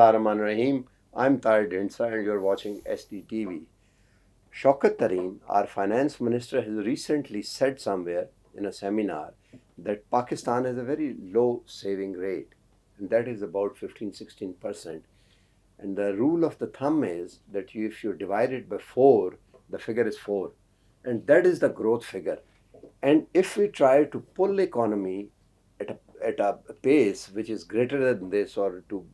Bismillahirrahmanirrahim. I'm Tahir Dinsa and you're watching SDTV. Shaukat Tareen, our finance minister, has recently said somewhere in a seminar that Pakistan has a very low saving rate, and that is about 15-16%. And the rule of the thumb is that if you divide it by 4, the figure is 4. And that is the growth figure. And if we try to pull economy at a pace which is greater than this, or to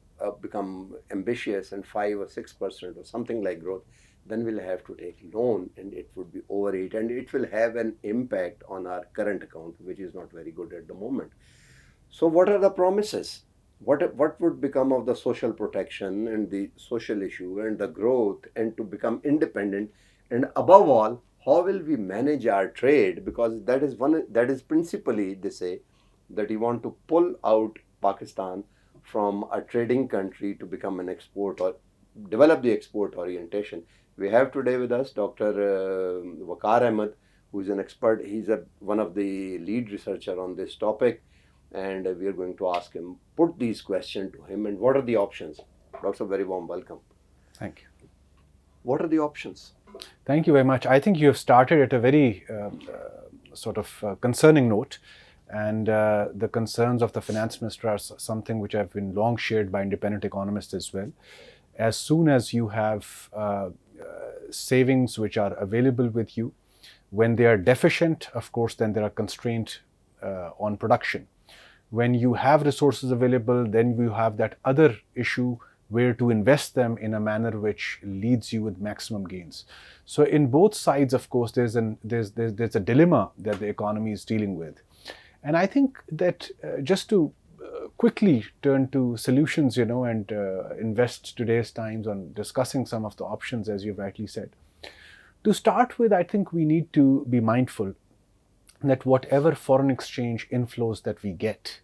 become ambitious and 5 or 6% or something like growth, then we'll have to take loan, and it would be over it, and it will have an impact on our current account, which is not very good at the moment. So what are the promises? What would become of the social protection and the social issue and the growth and to become independent? And above all, how will we manage our trade? Because that is principally, they say, that you want to pull out Pakistan from a trading country to become an export or develop the export orientation. We have today with us Dr. Vaqar Ahmed, who is an expert. He's one of the lead researcher on this topic, and we are going to ask him, put these questions to him, and what are the options? Doctor, very warm welcome. Thank you. What are the options? Thank you very much. I think you have started at a very concerning note, and the concerns of the finance minister are something which have been long shared by independent economists as well. As soon as you have savings which are available with you, when they are deficient, of course, then there are constraints on production. When you have resources available, then you have that other issue where to invest them in a manner which leads you with maximum gains. So in both sides, of course, there's a dilemma that the economy is dealing with. And I think that just to quickly turn to solutions, and invest today's times on discussing some of the options, as you've rightly said. To start with, I think we need to be mindful that whatever foreign exchange inflows that we get,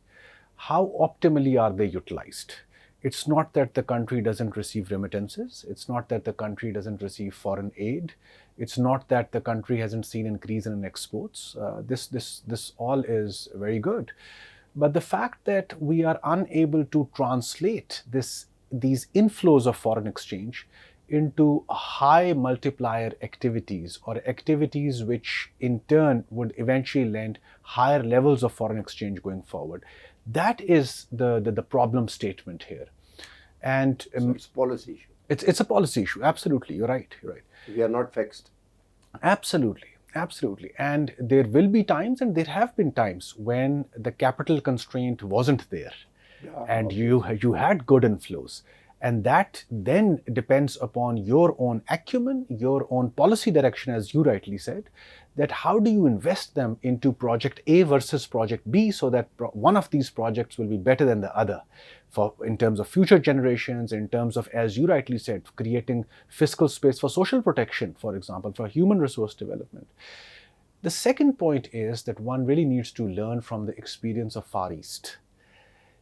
how optimally are they utilized? It's not that the country doesn't receive remittances. It's not that the country doesn't receive foreign aid. It's not that the country hasn't seen increase in exports. This all is very good. But the fact that we are unable to translate these inflows of foreign exchange into high multiplier activities, or activities which in turn would eventually lend higher levels of foreign exchange going forward, that is the problem statement here. And so it's a policy issue. It's a policy issue. Absolutely, you're right. We are not fixed. Absolutely. And there will be times, and there have been times, when the capital constraint wasn't there, and you had good inflows. And that then depends upon your own acumen, your own policy direction, as you rightly said, that how do you invest them into project A versus project B, so that one of these projects will be better than the other in terms of future generations, in terms of, as you rightly said, creating fiscal space for social protection, for example, for human resource development. The second point is that one really needs to learn from the experience of Far East.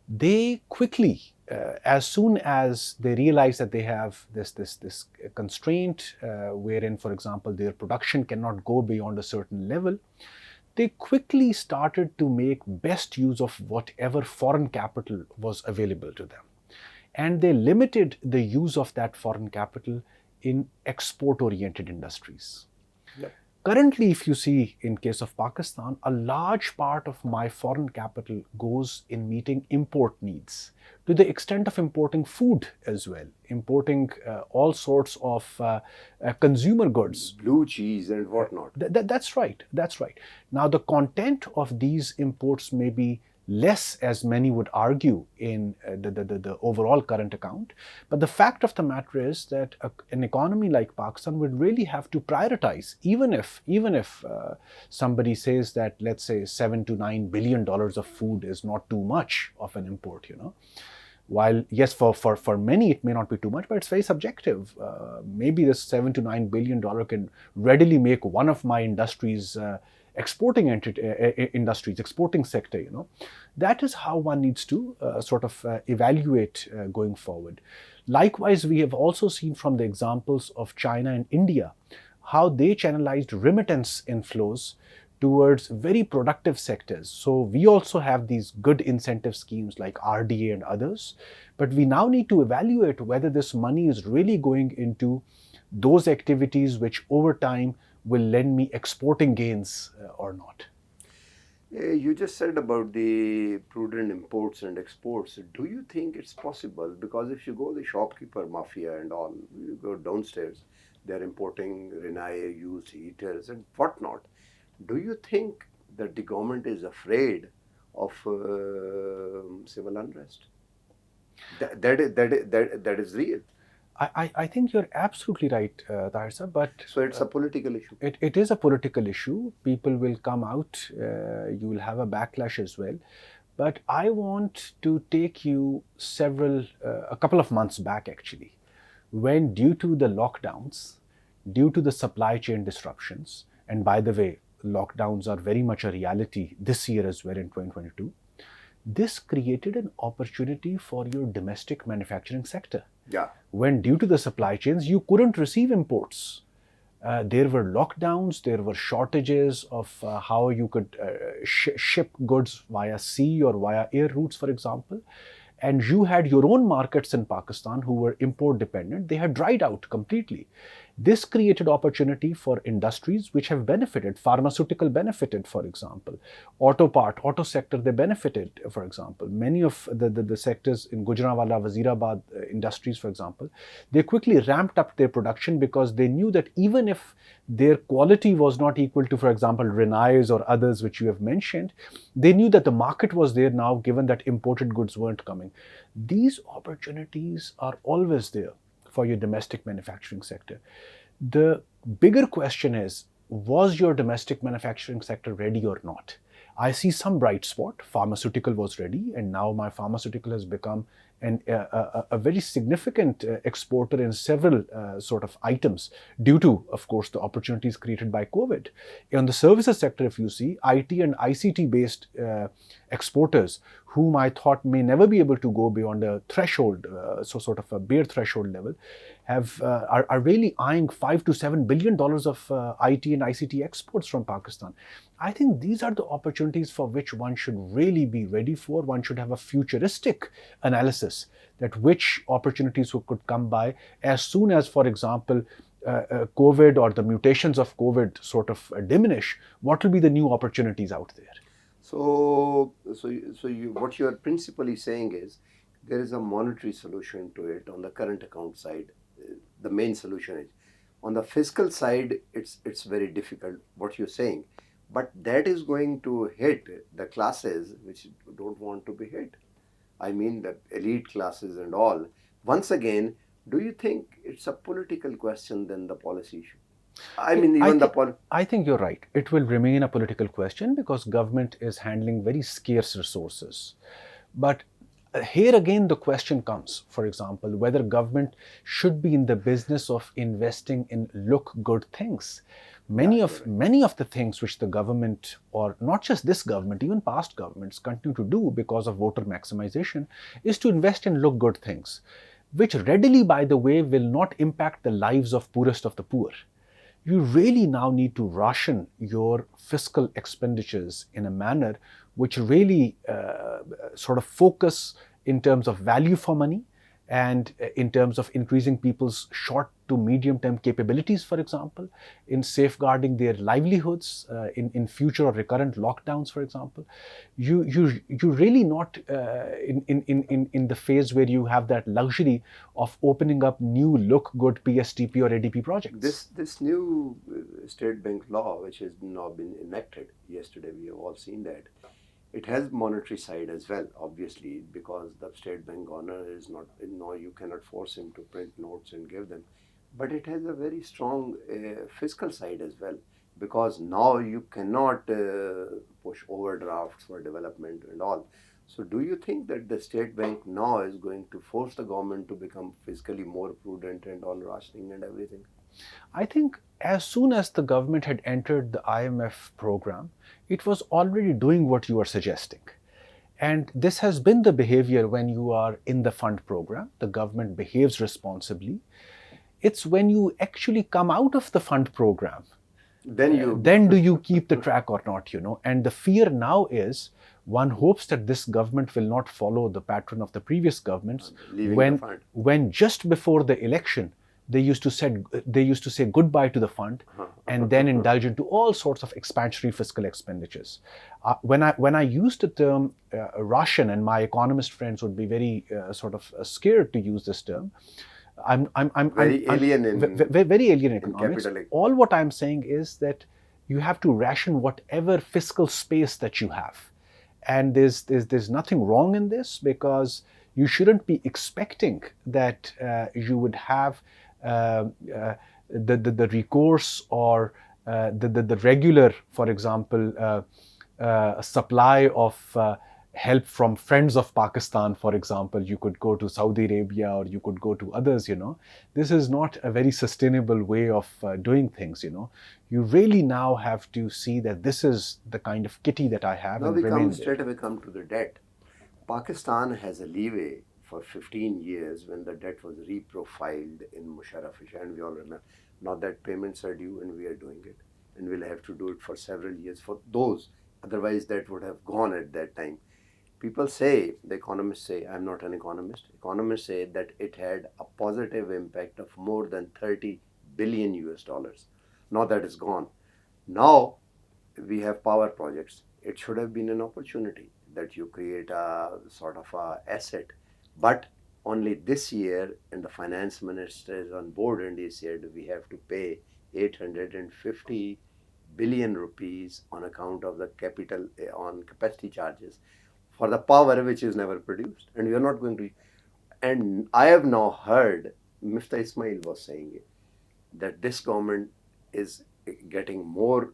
They quickly, as soon as they realize that they have this constraint, wherein, for example, their production cannot go beyond a certain level, they quickly started to make best use of whatever foreign capital was available to them. And they limited the use of that foreign capital in export-oriented industries. Yep. Currently, if you see, in case of Pakistan, a large part of my foreign capital goes in meeting import needs, to the extent of importing food as well, importing all sorts of consumer goods. Blue cheese and whatnot. That's right. Now, the content of these imports may be less, as many would argue, in the overall current account. But the fact of the matter is that an economy like Pakistan would really have to prioritize, even if somebody says that, let's say, $7 to $9 billion of food is not too much of an import, While, yes, for many it may not be too much, but it's very subjective. Maybe this $7 to $9 billion can readily make one of my industries exporting sector, That is how one needs to evaluate going forward. Likewise, we have also seen from the examples of China and India how they channelized remittance inflows towards very productive sectors. So we also have these good incentive schemes like RDA and others, but we now need to evaluate whether this money is really going into those activities which over time will lend me exporting gains or not. You just said about the prudent imports and exports. Do you think it's possible? Because if you go the shopkeeper mafia and all, you go downstairs, they're importing Rinnai used heaters and whatnot. Do you think that the government is afraid of civil unrest? That is real. I think you're absolutely right, Tahir sir, but So it's a political issue. it is a political issue. People will come out, you will have a backlash as well. But I want to take you a couple of months back actually, when due to the lockdowns, due to the supply chain disruptions, and by the way, lockdowns are very much a reality this year as well in 2022, this created an opportunity for your domestic manufacturing sector. Yeah. When due to the supply chains, you couldn't receive imports. There were lockdowns, there were shortages of how you could ship goods via sea or via air routes, for example. And you had your own markets in Pakistan who were import dependent. They had dried out completely. This created opportunity for industries which have benefited. Pharmaceutical benefited, for example. Auto sector, they benefited, for example. Many of the sectors in Gujranwala, Wazirabad industries, for example, they quickly ramped up their production because they knew that even if their quality was not equal to, for example, Rinnai's or others which you have mentioned, they knew that the market was there now given that imported goods weren't coming. These opportunities are always there for your domestic manufacturing sector. The bigger question is, was your domestic manufacturing sector ready or not? I see some bright spot. Pharmaceutical was ready, and now my pharmaceutical has become a very significant exporter in several sort of items due to, of course, the opportunities created by COVID. On the services sector, if you see, IT and ICT based exporters whom I thought may never be able to go beyond a threshold, so sort of a bare threshold level, are really eyeing $5 to $7 billion of IT and ICT exports from Pakistan. I think these are the opportunities for which one should really be ready for. One should have a futuristic analysis that which opportunities could come by as soon as, for example, COVID or the mutations of COVID sort of diminish. What will be the new opportunities out there? What you are principally saying is there is a monetary solution to it on the current account side. The main solution is on the fiscal side. It's very difficult. What you're saying, but that is going to hit the classes which don't want to be hit. I mean the elite classes and all. Once again, do you think it's a political question than the policy issue? I think you're right. It will remain a political question because government is handling very scarce resources. But here again, the question comes, for example, whether government should be in the business of investing in look good things. Many of the things which the government, or not just this government, even past governments continue to do because of voter maximization, is to invest in look good things, which readily, by the way, will not impact the lives of poorest of the poor. You really now need to ration your fiscal expenditures in a manner which really sort of focus in terms of value for money and in terms of increasing people's short to medium term capabilities, for example, in safeguarding their livelihoods in future or recurrent lockdowns, for example. You really not in the phase where you have that luxury of opening up new look good PSTP or ADP projects. This new state bank law, which has now been enacted yesterday, we have all seen that. It has monetary side as well, obviously, because the state bank governor is not, no, you cannot force him to print notes and give them. But it has a very strong fiscal side as well, because now you cannot push overdrafts for development and all. So do you think that the state bank now is going to force the government to become fiscally more prudent and on rationing and everything? I think as soon as the government had entered the IMF program, it was already doing what you are suggesting. And this has been the behavior when you are in the fund program. The government behaves responsibly. It's when you actually come out of the fund program then do you keep the track or not, And the fear now is one hopes that this government will not follow the pattern of the previous governments leaving the fund. when just before the election they used to say goodbye to the fund and then indulge into all sorts of expansionary fiscal expenditures. When I used the term Russian, and my economist friends would be very sort of scared to use this term. Very alien in Very alien in economics. capital. All what I'm saying is that you have to ration whatever fiscal space that you have, and there's nothing wrong in this, because you shouldn't be expecting that you would have the recourse or the regular, for example, supply of help from friends of Pakistan, for example. You could go to Saudi Arabia or you could go to others, This is not a very sustainable way of doing things, You really now have to see that this is the kind of kitty that I have, Now and we remain straight away come to the debt. Pakistan has a leeway for 15 years when the debt was reprofiled in Musharraf, and we all remember. Now that payments are due and we are doing it, and we'll have to do it for several years for those. Otherwise, that would have gone at that time. People say, the economists say, I'm not an economist, economists say that it had a positive impact of more than 30 billion US dollars. Now that is gone. Now we have power projects. It should have been an opportunity that you create a sort of a asset. But only this year, and the finance minister is on board, and he said we have to pay 850 billion rupees on account of the capital on capacity charges for the power which is never produced, and we are not going to. And I have now heard Mr. Ismail was saying it, that this government is getting more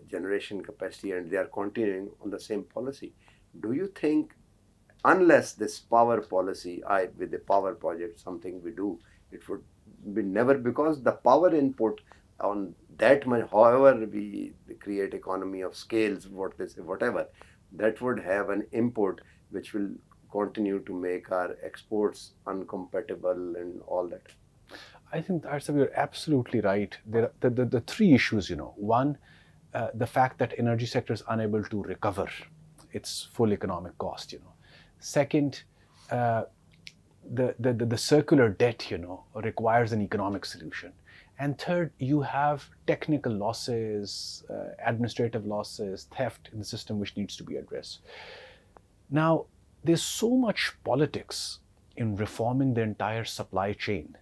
generation capacity and they are continuing on the same policy. Do you think, unless this power policy, with the power project, something we do, it would be never, because the power input on that much, however we create economy of scales, whatever, that would have an input which will continue to make our exports uncompatible and all that. I think, Arsab, you're absolutely right. There are the three issues, One, the fact that energy sector is unable to recover its full economic cost, Second, the circular debt, requires an economic solution. And third, you have technical losses, administrative losses, theft in the system which needs to be addressed. Now, there's so much politics in reforming the entire supply chain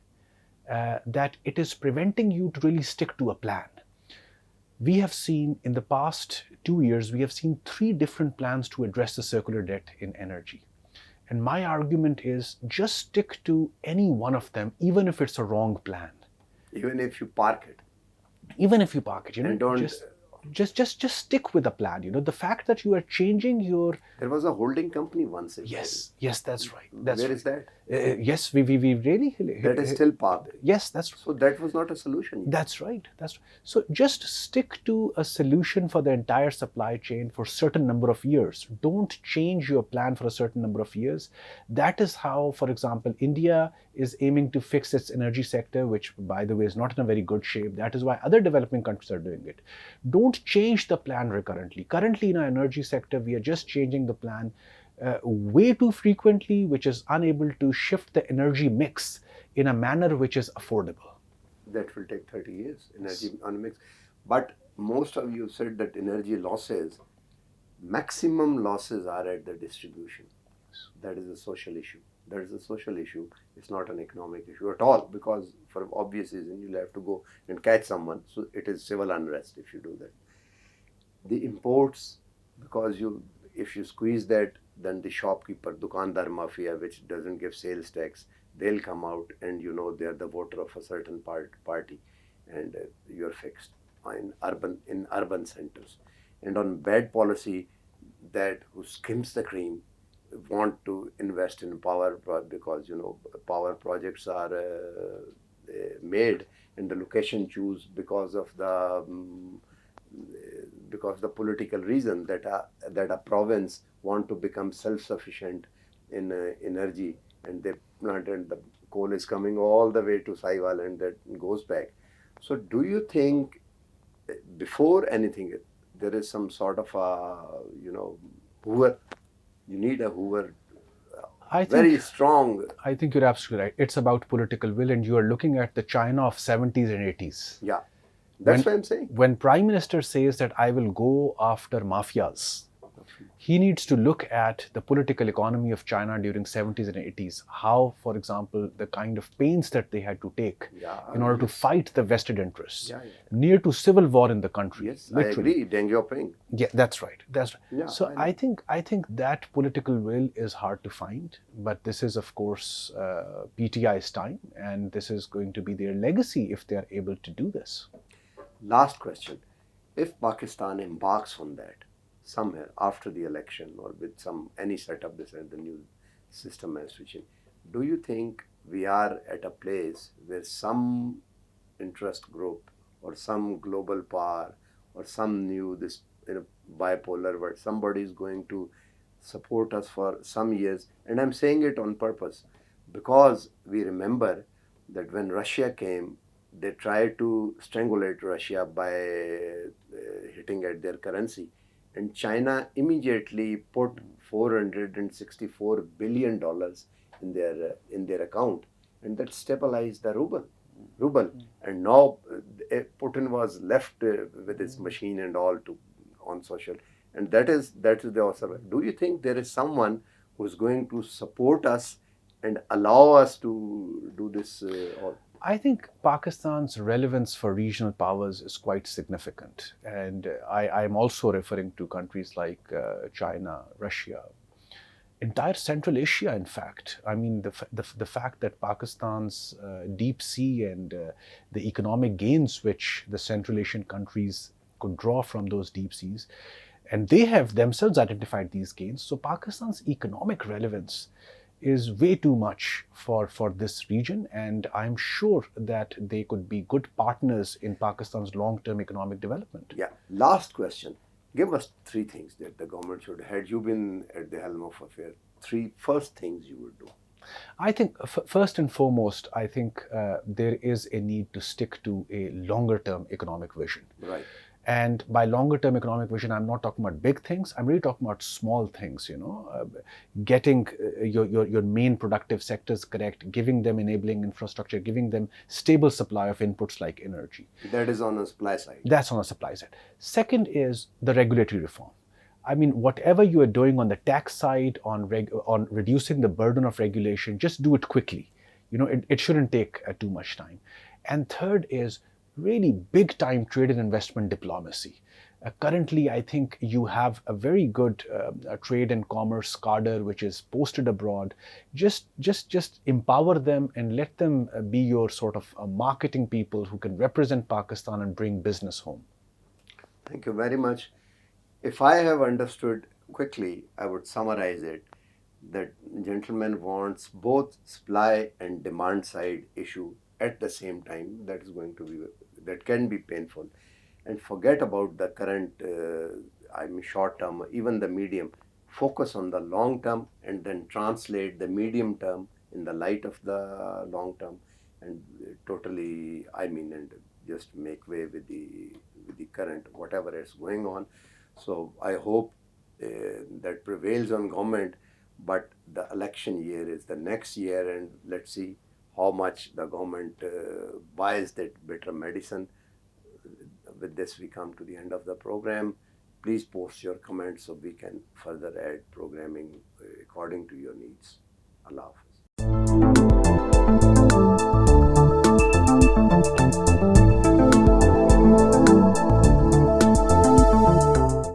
that it is preventing you to really stick to a plan. We have seen in the past 2 years, we have seen 3 different plans to address the circular debt in energy. And my argument is just stick to any one of them, even if it's a wrong plan. Even if you park it. Even if you park it, and don't just stick with the plan. The fact that you are changing your. There was a holding company once. Yes, that's right. Where is that? Yes, we really. That is still parked. Yes, that's right. So that was not a solution. That's right. So just stick to a solution for the entire supply chain for a certain number of years. Don't change your plan for a certain number of years. That is how, for example, India is aiming to fix its energy sector, which, by the way, is not in a very good shape. That is why other developing countries are doing it. Don't change the plan recurrently. Currently, in our energy sector, we are just changing the plan way too frequently, which is unable to shift the energy mix in a manner which is affordable. That will take 30 years, energy on mix. But most of you said that energy losses, maximum losses are at the distribution. That is a social issue. That is a social issue. It's not an economic issue at all, because for obvious reason you'll have to go and catch someone. So it is civil unrest if you do that. The imports, because if you squeeze that, then the shopkeeper, Dukandar mafia, which doesn't give sales tax, they'll come out and they're the voter of a certain party, and you're fixed in urban centers. And on bad policy, that who skims the cream want to invest in power, because power projects are made and the location choose because of the political reason that a province want to become self-sufficient in energy, and they plant, and the coal is coming all the way to Saiwal and that goes back. So do you think before anything, there is some sort of a, hoover. You need a hoover, I think very strong. I think you're absolutely right. It's about political will, and you are looking at the China of 70s and 80s. Yeah, that's When what I'm saying. when Prime Minister says that I will go after mafias, he needs to look at the political economy of China during 70s and 80s. How, for example, the kind of pains that they had to take Yeah, in order to yes. fight the vested interests, Yeah, yeah. near to civil war in the country. Yes, I literally. agree. Deng Xiaoping. Yeah, that's right. That's right. Yeah, So I I know. think that political will is hard to find, but this is of course PTI's time, and this is going to be their legacy if they are able to do this. Last question. If Pakistan embarks on that somewhere after the election or with any setup, this and the new system is switching, do you think we are at a place where some interest group or some global power or some new this bipolar world, somebody is going to support us for some years? And I'm saying it on purpose because we remember that when Russia came, they tried to strangulate Russia by hitting at their currency, and China immediately put $464 billion in their account, and that stabilized the ruble. And now Putin was left with his machine and all to on social, and that is the observer. Do you think there is someone who's going to support us and allow us to do this? I think Pakistan's relevance for regional powers is quite significant. And I'm also referring to countries like China, Russia, entire Central Asia, in fact. I mean, the fact that Pakistan's deep sea and the economic gains which the Central Asian countries could draw from those deep seas, and they have themselves identified these gains. So Pakistan's economic relevance is way too much for this region, and I'm sure that they could be good partners in Pakistan's long-term economic development. Yeah. Last question. Give us three things that the government should. Had you been at the helm of affairs, three first things you would do. I think first and foremost, I think there is a need to stick to a longer-term economic vision. Right. And by longer-term economic vision, I'm not talking about big things. I'm really talking about small things. Getting your main productive sectors correct, giving them enabling infrastructure, giving them stable supply of inputs like energy. That is on the supply side. That's on the supply side. Second is the regulatory reform. I mean, whatever you are doing on the tax side, on reducing the burden of regulation, just do it quickly. It shouldn't take too much time. And third is really big time trade and investment diplomacy. Currently, I think you have a very good trade and commerce cadre which is posted abroad. Just empower them and let them be your sort of marketing people who can represent Pakistan and bring business home. Thank you very much. If I have understood quickly, I would summarize it that gentleman wants both supply and demand side issue at the same time. That can be painful, and forget about the current short term, even the medium. Focus on the long term and then translate the medium term in the light of the long term, and and just make way with the current whatever is going on. So I hope that prevails on government, but the election year is the next year, and let's see how much the government buys that better medicine. With this, we come to the end of the program. Please post your comments so we can further add programming according to your needs. Allah Hafiz.